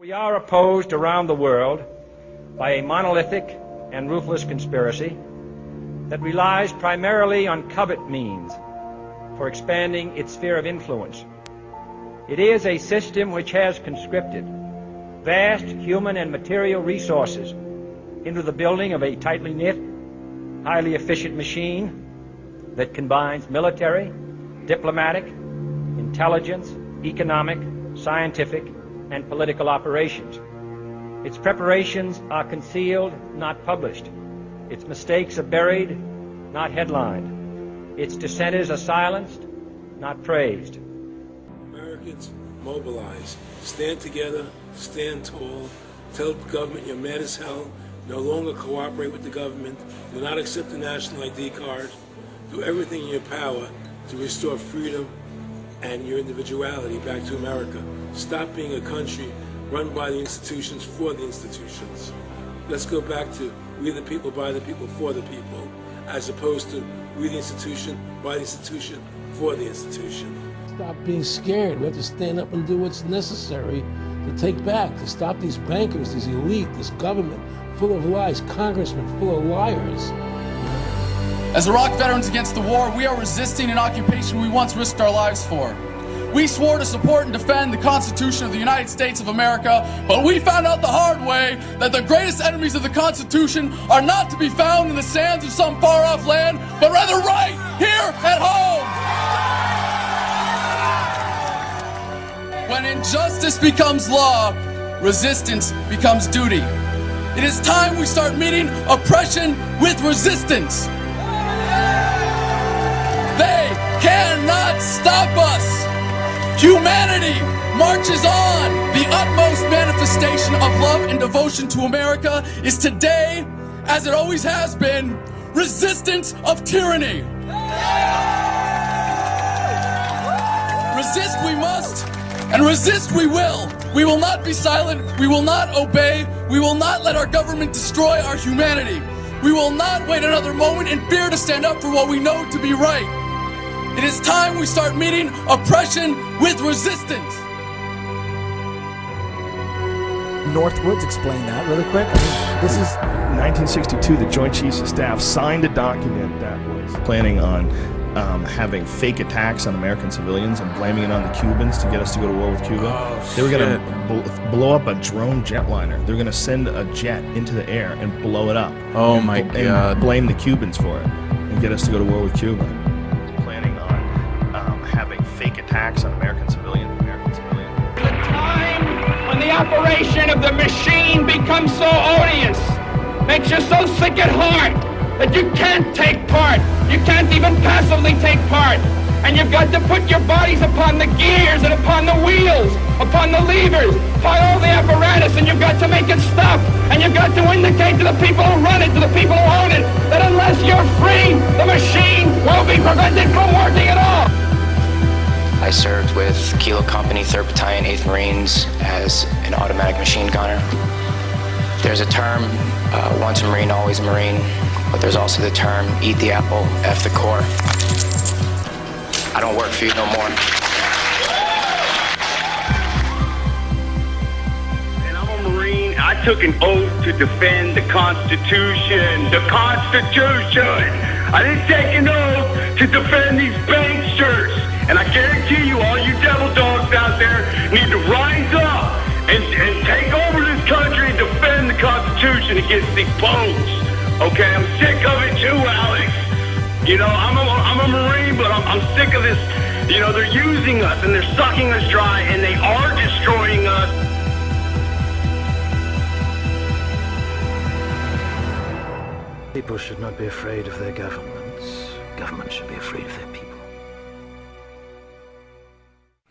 We are opposed around the world by a monolithic and ruthless conspiracy that relies primarily on covert means for expanding its sphere of influence. It is a system which has conscripted vast human and material resources into the building of a tightly knit, highly efficient machine that combines military, diplomatic, intelligence, economic, scientific, and political operations. Its preparations are concealed, not published. Its mistakes are buried, not headlined. Its dissenters are silenced, not praised. Americans, mobilize. Stand together, stand tall. Tell the government you're mad as hell. No longer cooperate with the government. Do not accept the national ID card. Do everything in your power to restore freedom and your individuality back to America. Stop being a country run by the institutions for the institutions. Let's go back to we the people, by the people, for the people, as opposed to we the institution, by the institution, for the institution. Stop being scared. We have to stand up and do what's necessary to take back, to stop these bankers, this elite, this government full of lies, congressmen full of liars. As Iraq Veterans Against the War, we are resisting an occupation we once risked our lives for. We swore to support and defend the Constitution of the United States of America, but we found out the hard way that the greatest enemies of the Constitution are not to be found in the sands of some far-off land, but rather right here at home. When injustice becomes law, resistance becomes duty. It is time we start meeting oppression with resistance. They cannot stop us. Humanity marches on. The utmost manifestation of love and devotion to America is today, as it always has been, resistance of tyranny. Resist we must, and resist we will. We will not be silent. We will not obey. We will not let our government destroy our humanity. We will not wait another moment in fear to stand up for what we know to be right. It is time we start meeting oppression with resistance. Northwoods, explain that really quick. This is 1962, the Joint Chiefs of Staff signed a document that was planning on having fake attacks on American civilians and blaming it on the Cubans to get us to go to war with Cuba. They were going to blow up a drone jetliner. They were going to send a jet into the air and blow it up. Oh my God. And blame the Cubans for it and get us to go to war with Cuba. Planning on having fake attacks on American civilians. The time when the operation of the machine becomes so odious, makes you so sick at heart that you can't take part. You can't even passively take part. And you've got to put your bodies upon the gears and upon the wheels, upon the levers, upon all the apparatus, and you've got to make it stop. And you've got to indicate to the people who run it, to the people who own it, that unless you're free, the machine will be prevented from working at all. I served with Kilo Company, 3rd Battalion, 8th Marines as an automatic machine gunner. There's a term, once a Marine, always a Marine, but there's also the term, eat the apple, F the Corps. I don't work for you no more. And I'm a Marine. I took an oath to defend the Constitution. The Constitution! I didn't take an oath to defend these banksters. And I guarantee you, all you devil dogs out there need to rise up and take over this country and defend the Constitution against these bones. Okay, I'm sick of it too, Alex. You know, I'm a Marine, but I'm sick of this. You know, they're using us and they're sucking us dry and they are destroying us. people should not be afraid of their governments. Governments should be afraid of their people.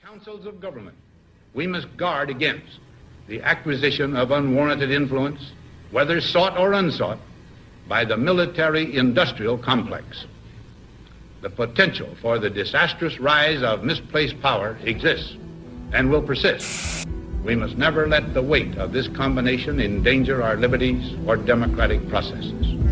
Councils of government, we must guard against the acquisition of unwarranted influence, whether sought or unsought, by the military-industrial complex. The potential for the disastrous rise of misplaced power exists and will persist. We must never let the weight of this combination endanger our liberties or democratic processes.